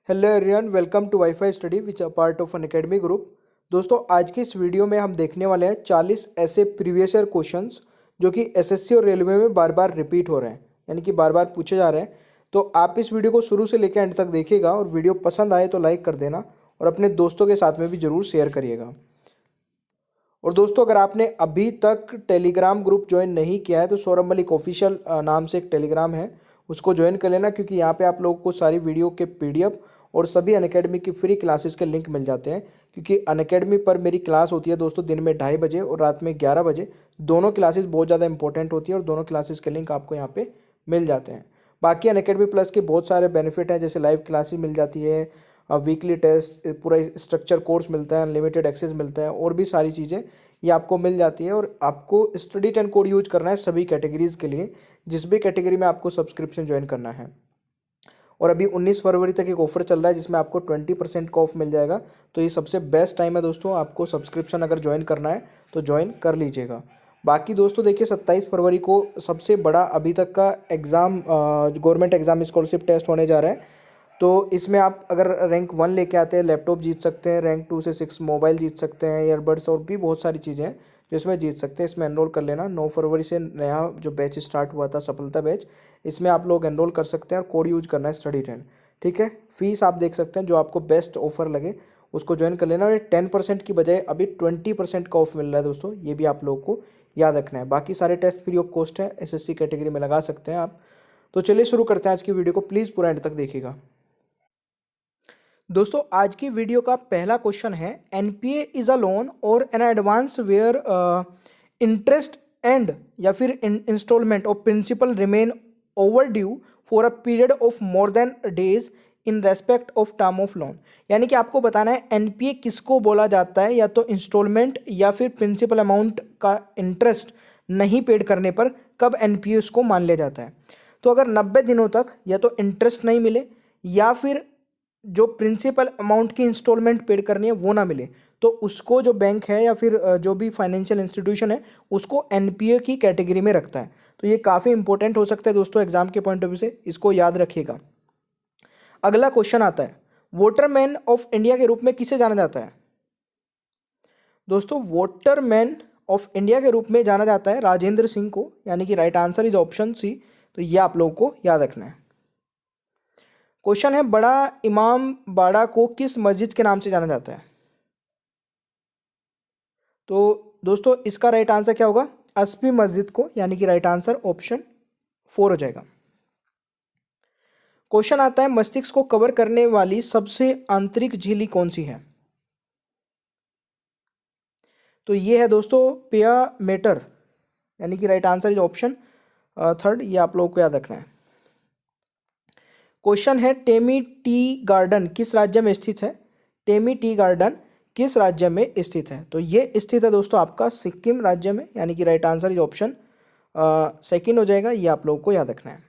Hello everyone, welcome to WiFi study which a part of Unacademy group. दोस्तों, आज की इस video में हम देखने वाले हैं 40 ऐसे प्रीवियस ईयर क्वेश्चंस जो कि एसएससी और रेलवे में बार बार रिपीट हो रहे हैं, यानी कि बार बार पूछे जा रहे हैं। तो आप इस वीडियो को शुरू से लेकर एंड तक देखिएगा और वीडियो पसंद आए तो लाइक कर देना और अपने दोस्तों के साथ में भी ज़रूर शेयर करिएगा। और दोस्तों, अगर आपने अभी तक टेलीग्राम ग्रुप ज्वाइन नहीं किया है तो सौरभ मलिक ऑफिशियल नाम से एक टेलीग्राम है, उसको ज्वाइन कर लेना, क्योंकि यहाँ पे आप लोगों को सारी वीडियो के पीडीएफ और सभी अनअकैडमी की फ्री क्लासेस के लिंक मिल जाते हैं। क्योंकि अनअकैडमी पर मेरी क्लास होती है दोस्तों दिन में 2:30 बजे और रात में 11 बजे। दोनों क्लासेस बहुत ज़्यादा इंपॉर्टेंट होती है और दोनों क्लासेस के लिंक आपको यहाँ पे मिल जाते हैं। बाकी अनअकैडमी प्लस के बहुत सारे बेनिफिट हैं, जैसे लाइव क्लासेस मिल जाती है, वीकली टेस्ट, पूरा स्ट्रक्चर कोर्स मिलता है, अनलिमिटेड एक्सेस मिलता है और भी सारी चीज़ें ये आपको मिल जाती है। और आपको स्टडी 10 कोड यूज करना है सभी कैटेगरीज़ के लिए, जिस भी कैटेगरी में आपको सब्सक्रिप्शन ज्वाइन करना है। और अभी 19 फरवरी तक एक ऑफर चल रहा है जिसमें आपको 20% का ऑफ मिल जाएगा। तो ये सबसे बेस्ट टाइम है दोस्तों, आपको सब्सक्रिप्शन अगर ज्वाइन करना है तो ज्वाइन कर लीजिएगा। बाकी दोस्तों देखिए, 27 फरवरी को सबसे बड़ा अभी तक का exam, government exam scholarship test होने जा रहा है। तो इसमें आप अगर रैंक 1 लेके आते हैं, लैपटॉप जीत सकते हैं, रैंक 2 से 6 मोबाइल जीत सकते हैं, ईयरबड्स और भी बहुत सारी चीज़ें हैं जो इसमें जीत सकते हैं। इसमें एनरोल कर लेना। 9 फरवरी से नया जो बैच स्टार्ट हुआ था, सफलता बैच, इसमें आप लोग एनरोल कर सकते हैं और कोड यूज करना है स्टडी 10। ठीक है, फीस आप देख सकते हैं, जो आपको बेस्ट ऑफर लगे उसको ज्वाइन कर लेना। और ये 10% की बजाय अभी 20% का ऑफ मिल रहा है दोस्तों, ये भी आप लोगों को याद रखना है। बाकी सारे टेस्ट फ्री ऑफ कॉस्ट है, एसएससी कैटेगरी में लगा सकते हैं आप। तो चलिए शुरू करते हैं आज की वीडियो को, प्लीज़ पूरा एंड तक देखिएगा। दोस्तों, आज की वीडियो का पहला क्वेश्चन है, एनपीए इज अ लोन और an advance where interest and या फिर installment of principal remain overdue for a period of more than days in respect of term of loan. यानी कि आपको बताना है एनपीए किसको बोला जाता है, या तो इंस्टॉलमेंट या फिर प्रिंसिपल अमाउंट का इंटरेस्ट नहीं पेड करने पर कब एनपीए उसको मान लिया जाता है। तो अगर 90 दिनों तक या तो इंटरेस्ट नहीं मिले या फिर जो प्रिंसिपल अमाउंट की इंस्टॉलमेंट पेड करनी है वो ना मिले, तो उसको जो बैंक है या फिर जो भी फाइनेंशियल इंस्टीट्यूशन है उसको एनपीए की कैटेगरी में रखता है। तो ये काफ़ी इंपॉर्टेंट हो सकता है दोस्तों एग्जाम के पॉइंट ऑफ व्यू से, इसको याद रखिएगा। अगला क्वेश्चन आता है, वोटरमैन ऑफ इंडिया के रूप में किसे जाना जाता है। दोस्तों, वोटरमैन ऑफ इंडिया के रूप में जाना जाता है राजेंद्र सिंह को, यानी कि right answer is option C. तो ये आप लोगों को याद रखना है। क्वेश्चन है, बड़ा इमाम बाड़ा को किस मस्जिद के नाम से जाना जाता है। तो दोस्तों, इसका राइट आंसर क्या होगा, अस्पी मस्जिद को, यानी कि राइट आंसर ऑप्शन 4 हो जाएगा। क्वेश्चन आता है, मस्तिष्क को कवर करने वाली सबसे आंतरिक झिल्ली कौन सी है। तो ये है दोस्तों पिया मेटर, यानी कि राइट आंसर इज ऑप्शन 3। ये आप लोगों को याद रखना है। क्वेश्चन है, टेमी टी गार्डन किस राज्य में स्थित है। टेमी टी गार्डन किस राज्य में स्थित है। तो ये स्थित है दोस्तों आपका सिक्किम राज्य में, यानी कि राइट आंसर इज ऑप्शन 2 हो जाएगा। ये आप लोगों को याद रखना है।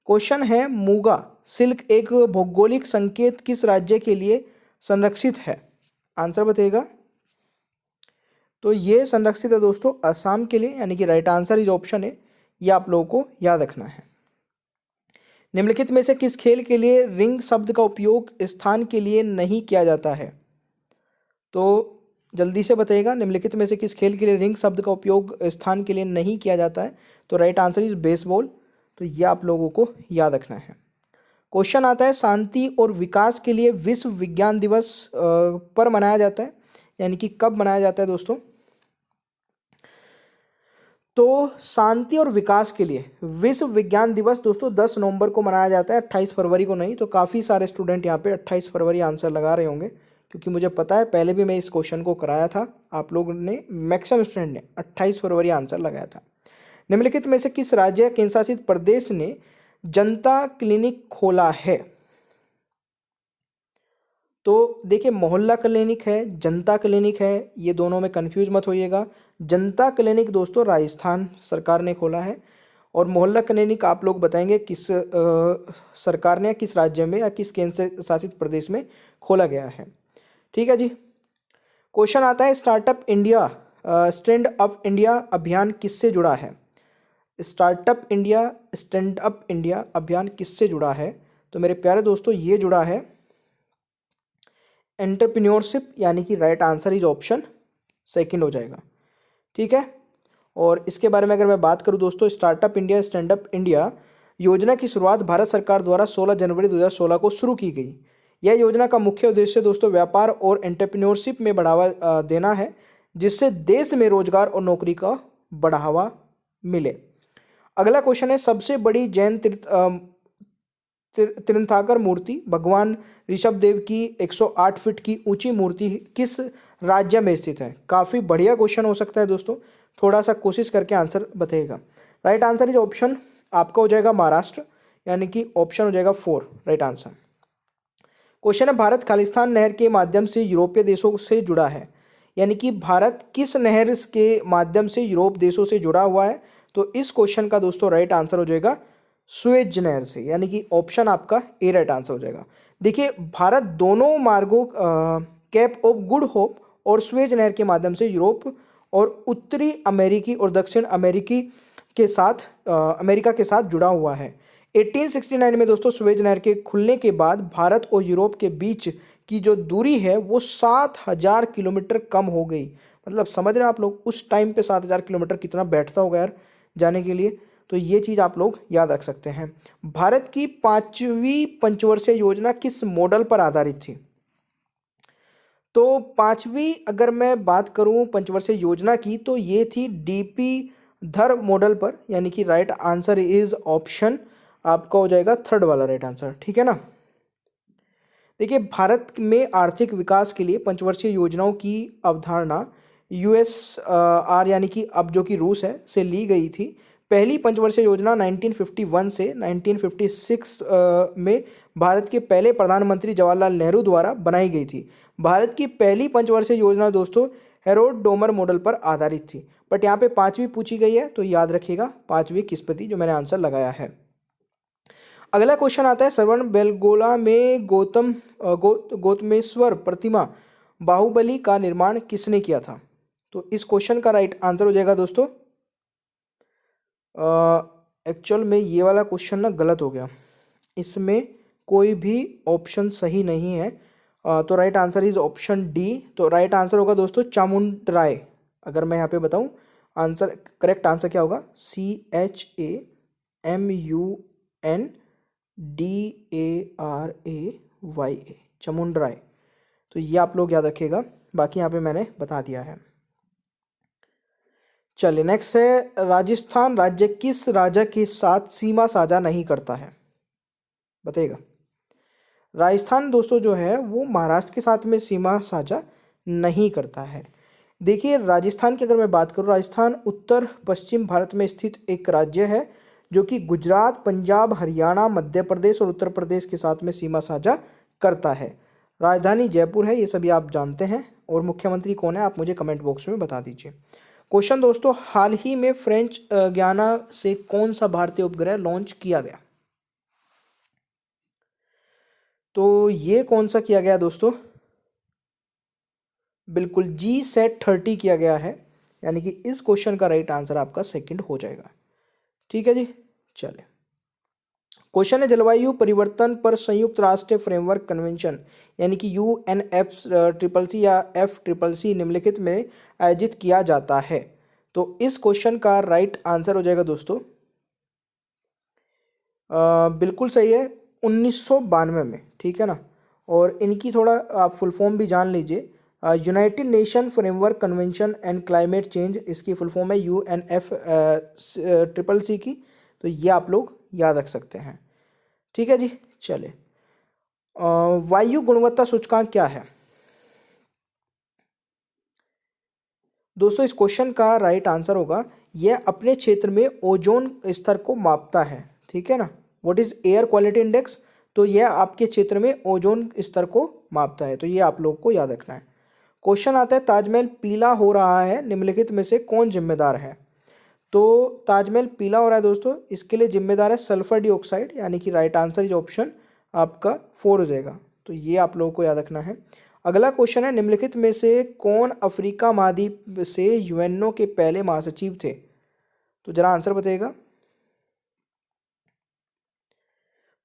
क्वेश्चन है, मूगा सिल्क एक भौगोलिक संकेत किस राज्य के लिए संरक्षित है। आंसर बताइएगा। तो ये संरक्षित है दोस्तों असम के लिए, यानी कि right answer is option A. ये आप लोगों को याद रखना है। निम्नलिखित में से किस खेल के लिए रिंग शब्द का उपयोग स्थान के लिए नहीं किया जाता है। तो जल्दी से बताइएगा, निम्नलिखित में से किस खेल के लिए रिंग शब्द का उपयोग स्थान के लिए नहीं किया जाता है। तो राइट आंसर इज बेसबॉल। तो यह आप लोगों को याद रखना है। क्वेश्चन आता है, शांति और विकास के लिए विश्व विज्ञान दिवस पर मनाया जाता है, यानी कि कब मनाया जाता है दोस्तों। तो शांति और विकास के लिए विश्व विज्ञान दिवस दोस्तों 10 नवंबर को मनाया जाता है, 28 फरवरी को नहीं। तो काफ़ी सारे स्टूडेंट यहाँ पे 28 फरवरी आंसर लगा रहे होंगे, क्योंकि मुझे पता है पहले भी मैं इस क्वेश्चन को कराया था, आप लोगों ने मैक्सिमम स्टूडेंट ने 28 फरवरी आंसर लगाया था। निम्नलिखित में से किस राज्य या केंद्र शासित प्रदेश ने जनता क्लिनिक खोला है। तो देखिए, मोहल्ला क्लिनिक है, जनता क्लिनिक है, ये दोनों में कंफ्यूज मत होइएगा। जनता क्लिनिक दोस्तों राजस्थान सरकार ने खोला है, और मोहल्ला क्लिनिक आप लोग बताएंगे किस सरकार ने, किस राज्य में या किस केंद्र शासित प्रदेश में खोला गया है। ठीक है जी। क्वेश्चन आता है, startup India stand up India अभियान किससे जुड़ा है। Startup India stand up India अभियान किससे जुड़ा है। तो मेरे प्यारे दोस्तों, ये जुड़ा है एंटरप्रेन्योरशिप, यानी कि right answer is option second हो जाएगा। ठीक है, और इसके बारे में अगर मैं बात करूं दोस्तों, startup India stand up India योजना की शुरुआत भारत सरकार द्वारा 16 जनवरी 2016 को शुरू की गई। यह योजना का मुख्य उद्देश्य दोस्तों व्यापार और एंटरप्रेन्योरशिप में बढ़ावा देना है, जिससे देश में रोजगार और नौकरी का बढ़ावा मिले। अगला क्वेश्चन है, सबसे बड़ी जैन तीर्थंकर मूर्ति भगवान ऋषभ देव की 108 फीट की ऊंची मूर्ति किस राज्य में स्थित है? काफ़ी बढ़िया क्वेश्चन हो सकता है दोस्तों, थोड़ा सा कोशिश करके आंसर बताइएगा। राइट आंसर इज ऑप्शन आपका हो जाएगा महाराष्ट्र, यानी कि ऑप्शन हो जाएगा 4 राइट आंसर। क्वेश्चन है, भारत खालिस्तान नहर के माध्यम से यूरोपीय देशों से जुड़ा है, यानी कि भारत किस नहर के माध्यम से यूरोप देशों से जुड़ा हुआ है? तो इस क्वेश्चन का दोस्तों राइट आंसर हो जाएगा सुएज नहर से, यानी कि ऑप्शन आपका ए राइट आंसर हो जाएगा। देखिए, भारत दोनों मार्गों केप ऑफ गुड होप और सुएज नहर के माध्यम से यूरोप और उत्तरी अमेरिकी और दक्षिण अमेरिकी के साथ अमेरिका के साथ जुड़ा हुआ है। 1869 में दोस्तों सुएज नहर के खुलने के बाद भारत और यूरोप के बीच की जो दूरी है वो 7000 किलोमीटर कम हो गई। मतलब समझ रहे हैं आप लोग, उस टाइम पे 7000 किलोमीटर कितना बैठता होगा यार जाने के लिए। तो ये चीज़ आप लोग याद रख सकते हैं। भारत की 5वीं पंचवर्षीय योजना किस मॉडल पर आधारित थी? तो 5वीं अगर मैं बात करूं पंचवर्षीय योजना की, तो ये थी डीपी धर मॉडल पर, यानी कि राइट आंसर इज ऑप्शन आपका हो जाएगा थर्ड वाला राइट आंसर। ठीक है ना। देखिए, भारत में आर्थिक विकास के लिए पंचवर्षीय योजनाओं की अवधारणा यूएसआर यानी कि अब जो कि रूस है से ली गई थी। पहली पंचवर्षीय योजना 1951 से 1956 में भारत के पहले प्रधानमंत्री जवाहरलाल नेहरू द्वारा बनाई गई थी। भारत की पहली पंचवर्षीय योजना दोस्तों हेरोड डोमर मॉडल पर आधारित थी, बट यहाँ पे 5वीं पूछी गई है, तो याद रखिएगा 5वीं किस्मती जो मैंने आंसर लगाया है। अगला क्वेश्चन आता है, श्रवण बेलगोला में गौतमेश्वर प्रतिमा बाहुबली का निर्माण किसने किया था? तो इस क्वेश्चन का राइट आंसर हो जाएगा दोस्तों, एक्चुअल में ये वाला क्वेश्चन ना गलत हो गया, इसमें कोई भी ऑप्शन सही नहीं है। तो right answer is option D. तो राइट आंसर होगा दोस्तों चामुंडराय। अगर मैं यहाँ पे बताऊँ आंसर, करेक्ट आंसर क्या होगा? CHAMUNDARAY, चामुंडराय। तो ये आप लोग याद रखिएगा, बाकी यहाँ पे मैंने बता दिया है। चलिए नेक्स्ट है, राजस्थान राज्य किस राज्य के साथ सीमा साझा नहीं करता है? बताइएगा। राजस्थान दोस्तों जो है वो महाराष्ट्र के साथ में सीमा साझा नहीं करता है। देखिए, राजस्थान की अगर मैं बात करूँ, राजस्थान उत्तर पश्चिम भारत में स्थित एक राज्य है जो कि गुजरात, पंजाब, हरियाणा, मध्य प्रदेश और उत्तर प्रदेश के साथ में सीमा साझा करता है। राजधानी जयपुर है, ये सभी आप जानते हैं। और मुख्यमंत्री कौन है आप मुझे कमेंट बॉक्स में बता दीजिए। क्वेश्चन दोस्तों, हाल ही में फ्रेंच गयाना से कौन सा भारतीय उपग्रह लॉन्च किया गया? तो ये कौन सा किया गया दोस्तों? बिल्कुल GSAT-30 किया गया है, यानी कि इस क्वेश्चन का राइट आंसर आपका सेकंड हो जाएगा। ठीक है जी, चले। क्वेश्चन है, जलवायु परिवर्तन पर संयुक्त राष्ट्र फ्रेमवर्क कन्वेंशन यानी कि UNFCCC या FCCC निम्नलिखित में आयोजित किया जाता है। तो इस क्वेश्चन का राइट आंसर हो जाएगा दोस्तों, बिल्कुल सही है, 1992 में। ठीक है ना। और इनकी थोड़ा आप फुल फॉर्म भी जान लीजिए, United nation framework convention and climate change, इसकी फुल फॉर्म है UNFCCC की। तो ये आप लोग याद रख सकते हैं। ठीक है जी, चले। वायु गुणवत्ता सूचकांक क्या है? दोस्तों इस क्वेश्चन का राइट आंसर होगा, यह अपने क्षेत्र में ओजोन स्तर को मापता है। ठीक है ना। What is air quality index? तो यह आपके क्षेत्र में ओजोन स्तर को मापता है। तो ये आप लोग को याद रखना है। क्वेश्चन आता है, ताजमहल पीला हो रहा है, निम्नलिखित में से कौन जिम्मेदार है? तो ताजमहल पीला हो रहा है दोस्तों, इसके लिए जिम्मेदार है सल्फर डाइऑक्साइड, यानी कि राइट आंसर इज ऑप्शन आपका 4 हो जाएगा। तो ये आप लोगों को याद रखना है। अगला क्वेश्चन है, निम्नलिखित में से कौन अफ्रीका महाद्वीप से यूएनओ के पहले महासचिव थे? तो जरा आंसर बताइएगा।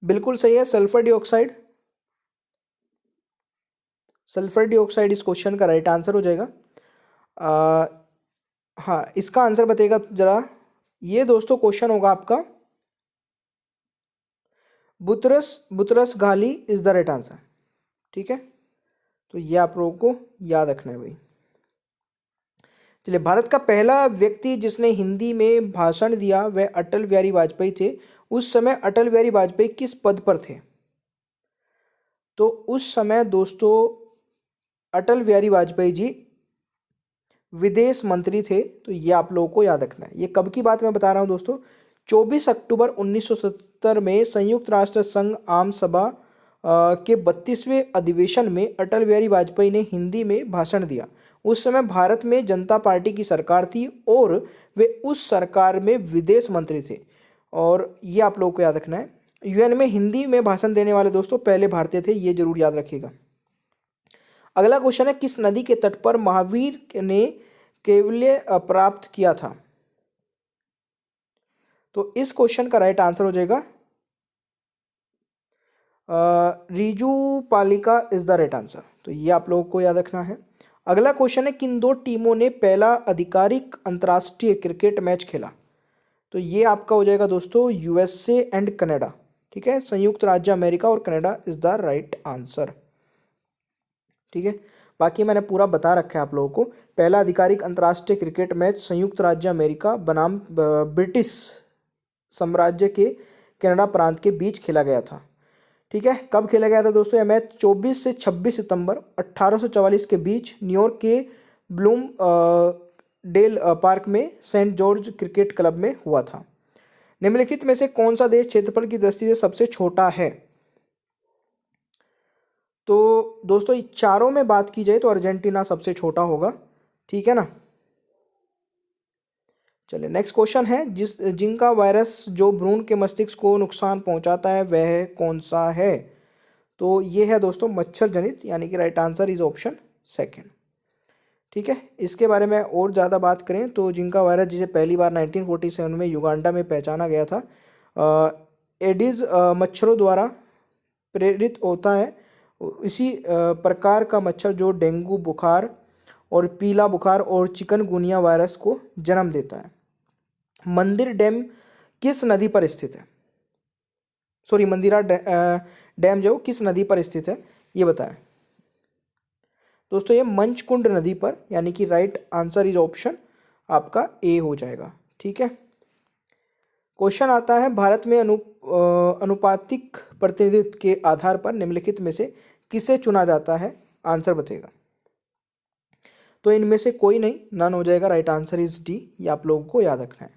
बिल्कुल सही है, सल्फर डाइऑक्साइड। सल्फर डाइऑक्साइड इस क्वेश्चन का राइट आंसर हो जाएगा। हाँ, इसका आंसर बताइएगा जरा। ये दोस्तों क्वेश्चन होगा आपका, Boutros Boutros Ghali is the right answer. ठीक है, तो ये आप लोगों को याद रखना है भाई। चलिए, भारत का पहला व्यक्ति जिसने हिंदी में भाषण दिया वह अटल बिहारी वाजपेयी थे। उस समय अटल बिहारी वाजपेयी किस पद पर थे? तो उस समय दोस्तों अटल बिहारी वाजपेयी जी विदेश मंत्री थे। तो ये आप लोगों को याद रखना है। ये कब की बात मैं बता रहा हूँ दोस्तों, 24 अक्टूबर 1970 में संयुक्त राष्ट्र संघ आम सभा के 32वें अधिवेशन में अटल बिहारी वाजपेयी ने हिंदी में भाषण दिया। उस समय भारत में जनता पार्टी की सरकार थी और वे उस सरकार में विदेश मंत्री थे। और ये आप लोगों को याद रखना है, यूएन में हिंदी में भाषण देने वाले दोस्तों पहले भारतीय थे, ये जरूर याद रखिएगा। अगला क्वेश्चन है, किस नदी के तट पर महावीर ने कैवल्य प्राप्त किया था? तो इस क्वेश्चन का राइट आंसर हो जाएगा रीजू पालिका इज द राइट आंसर। तो ये आप लोगों को याद रखना है। अगला क्वेश्चन है, किन दो टीमों ने पहला आधिकारिक अंतर्राष्ट्रीय क्रिकेट मैच खेला? तो ये आपका हो जाएगा दोस्तों यूएसए एंड कनाडा। ठीक है, संयुक्त राज्य अमेरिका और Canada is the right answer. ठीक है, बाकी मैंने पूरा बता रखा है आप लोगों को। पहला आधिकारिक अंतर्राष्ट्रीय क्रिकेट मैच संयुक्त राज्य अमेरिका बनाम ब्रिटिश साम्राज्य के कनाडा प्रांत के बीच खेला गया था। ठीक है, कब खेला गया था दोस्तों? यह मैच 24 से 26 सितंबर 1844 के बीच न्यूयॉर्क के ब्लूम डेल पार्क में सेंट जॉर्ज क्रिकेट क्लब में हुआ था। निम्नलिखित में से कौन सा देश क्षेत्रफल की दृष्टि से सबसे छोटा है? तो दोस्तों चारों में बात की जाए तो अर्जेंटीना सबसे छोटा होगा। ठीक है ना। चलिए, नेक्स्ट क्वेश्चन है, जिनका वायरस जो भ्रूण के मस्तिष्क को नुकसान पहुंचाता है वह कौन सा है? तो ये है दोस्तों मच्छर जनित, यानी कि right answer is option second. ठीक है, इसके बारे में और ज़्यादा बात करें तो जिनका वायरस जिसे पहली बार 1947 में युगांडा में पहचाना गया था, एडिस मच्छरों द्वारा प्रेरित होता है। इसी प्रकार का मच्छर जो डेंगू बुखार और पीला बुखार और चिकनगुनिया वायरस को जन्म देता है। मंदिर डैम किस नदी पर स्थित है? सॉरी, मंदिरा डैम जो किस नदी पर स्थित है ये बताएं दोस्तों। ये मंचकुंड नदी पर, यानी कि राइट आंसर इज ऑप्शन आपका ए हो जाएगा। ठीक है, क्वेश्चन आता है, भारत में अनुपातिक प्रतिनिधित्व के आधार पर निम्नलिखित में से किसे चुना जाता है? आंसर बताएगा। तो इनमें से कोई नहीं, नन हो जाएगा। राइट आंसर इज डी, ये आप लोगों को याद रखना है।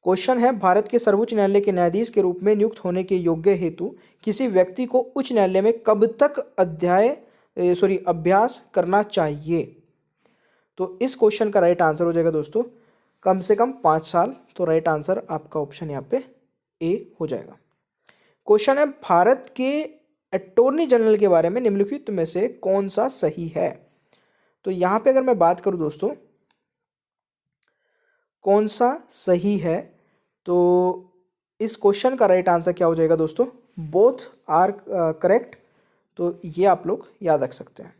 क्वेश्चन है, भारत के सर्वोच्च न्यायालय के न्यायाधीश के रूप में नियुक्त होने के योग्य हेतु किसी व्यक्ति को उच्च न्यायालय में कब तक अभ्यास करना चाहिए? तो इस क्वेश्चन का राइट आंसर हो जाएगा दोस्तों कम से कम 5 साल। तो राइट आंसर आपका ऑप्शन यहाँ पे ए हो जाएगा। क्वेश्चन है, भारत के अटॉर्नी जनरल के बारे में निम्नलिखित में से कौन सा सही है? तो यहाँ पे अगर मैं बात करूँ दोस्तों कौन सा सही है, तो इस क्वेश्चन का राइट आंसर क्या हो जाएगा दोस्तों? Both are correct. तो ये आप लोग याद रख सकते हैं।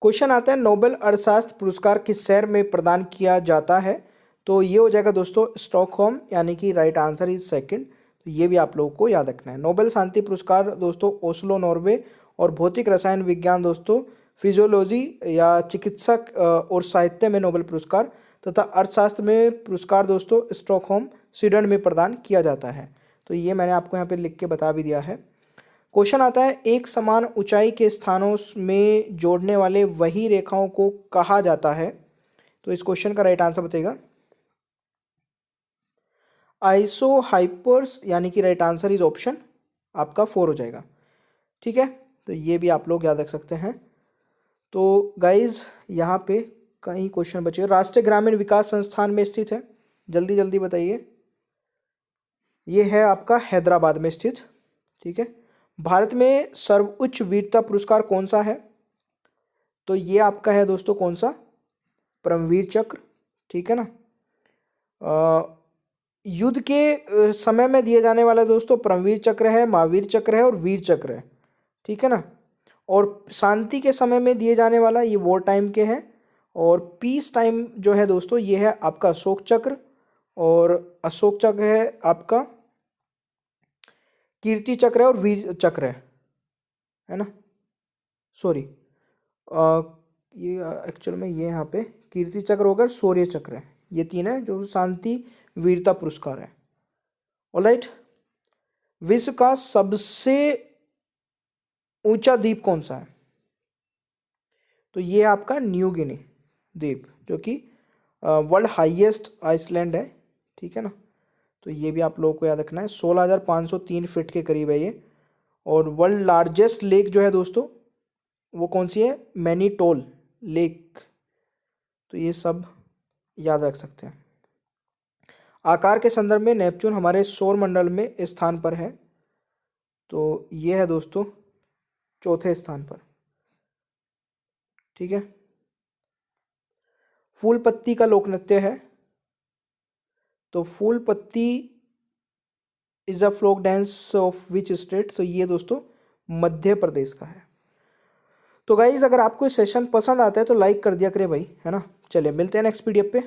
क्वेश्चन आता है, नोबेल अर्थशास्त्र पुरस्कार किस शहर में प्रदान किया जाता है? तो ये हो जाएगा दोस्तों स्टॉकहोम, यानी कि राइट आंसर इज सेकंड। तो ये भी आप लोगों को याद रखना है। नोबेल शांति पुरस्कार दोस्तों ओस्लो नॉर्वे, और भौतिक रसायन विज्ञान दोस्तों फिजियोलॉजी या चिकित्सक और साहित्य में नोबेल पुरस्कार तथा अर्थशास्त्र में पुरस्कार दोस्तों स्टॉकहोम स्वीडन में प्रदान किया जाता है। तो ये मैंने आपको यहाँ पे लिख के बता भी दिया है। क्वेश्चन आता है, एक समान ऊंचाई के स्थानों में जोड़ने वाले वही रेखाओं को कहा जाता है? तो इस क्वेश्चन का राइट आंसर बताइएगा। आइसो हाइपर्स, यानी कि राइट आंसर इज ऑप्शन आपका 4 हो जाएगा। ठीक है, तो ये भी आप लोग याद रख सकते हैं। तो गाइज यहाँ पे कई क्वेश्चन बचे। राष्ट्रीय ग्रामीण विकास संस्थान में स्थित है, जल्दी जल्दी बताइए। ये है आपका हैदराबाद में स्थित। ठीक है, भारत में सर्वोच्च वीरता पुरस्कार कौन सा है? तो ये आपका है दोस्तों कौन सा? परमवीर चक्र। ठीक है ना। युद्ध के समय में दिए जाने वाला दोस्तों परमवीर चक्र है, महावीर चक्र है और वीर चक्र है। ठीक है ना। और शांति के समय में दिए जाने वाला ये वॉर टाइम के हैं। और पीस टाइम जो है दोस्तों ये है आपका अशोक चक्र, और अशोक चक्र है आपका कीर्ति चक्र है और वीर चक्र है ना, सॉरी ये एक्चुअल में ये यहाँ पे कीर्ति चक्र होकर शौर्य चक्र है, ये तीन है जो शांति वीरता पुरस्कार है। ऑलराइट, विश्व का सबसे ऊंचा द्वीप कौन सा है? तो ये आपका न्यू गिनी द्वीप, जो कि वर्ल्ड हाईएस्ट आइसलैंड है, ठीक है ना। तो ये भी आप लोगों को याद रखना है। 16,503 फीट के करीब है ये। और वर्ल्ड लार्जेस्ट लेक जो है दोस्तों वो कौन सी है? Mannitol lake. तो ये सब याद रख सकते हैं। आकार के संदर्भ में नेपच्यून हमारे सौर मंडल में स्थान पर है, तो ये है दोस्तों चौथे स्थान पर, ठीक है। फूल पत्ती का लोक नृत्य है, तो Phool Patti is a folk dance of which state? तो ये दोस्तों मध्य प्रदेश का है। तो गाइज अगर आपको सेशन पसंद आता है तो लाइक कर दिया करें भाई, है ना। चलिए मिलते हैं नेक्स्ट पीडीएफ पे।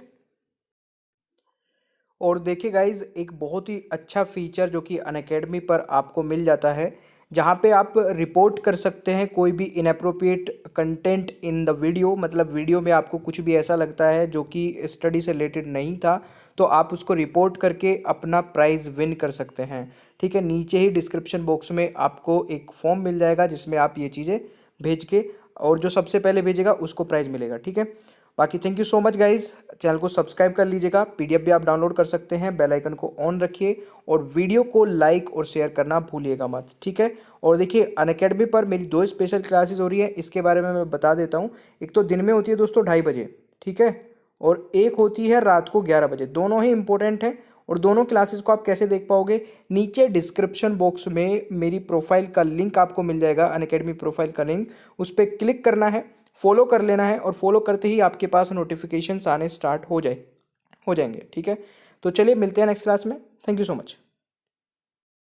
और देखिए गाइज एक बहुत ही अच्छा फीचर जो कि अनअकैडमी पर आपको मिल जाता है, जहाँ पे आप रिपोर्ट कर सकते हैं कोई भी inappropriate content in the video. मतलब वीडियो में आपको कुछ भी ऐसा लगता है जो कि स्टडी से रिलेटेड नहीं था, तो आप उसको रिपोर्ट करके अपना प्राइज़ विन कर सकते हैं, ठीक है। नीचे ही डिस्क्रिप्शन बॉक्स में आपको एक फॉर्म मिल जाएगा जिसमें आप ये चीज़ें भेज के, और जो सबसे पहले भेजेगा उसको प्राइज़ मिलेगा, ठीक है। बाकी thank you so much guys, channel को सब्सक्राइब कर लीजिएगा, पीडीएफ भी आप डाउनलोड कर सकते हैं, बेल आइकन को ऑन रखिए और वीडियो को लाइक और शेयर करना भूलिएगा मत, ठीक है। और देखिए अनअकैडमी पर मेरी 2 स्पेशल क्लासेस हो रही है, इसके बारे में मैं बता देता हूँ। एक तो दिन में होती है दोस्तों 2:30 बजे, ठीक है, और एक होती है रात को 11 बजे। दोनों ही इंपॉर्टेंट हैं, और दोनों क्लासेस को आप कैसे देख पाओगे? नीचे डिस्क्रिप्शन बॉक्स में मेरी प्रोफाइल का लिंक आपको मिल जाएगा, अनअकैडमी प्रोफाइल का लिंक, उस पर क्लिक करना है, फॉलो कर लेना है, और फॉलो करते ही आपके पास नोटिफिकेशंस आने स्टार्ट हो जाएंगे, ठीक है। तो चलिए मिलते हैं नेक्स्ट क्लास में। Thank you so much.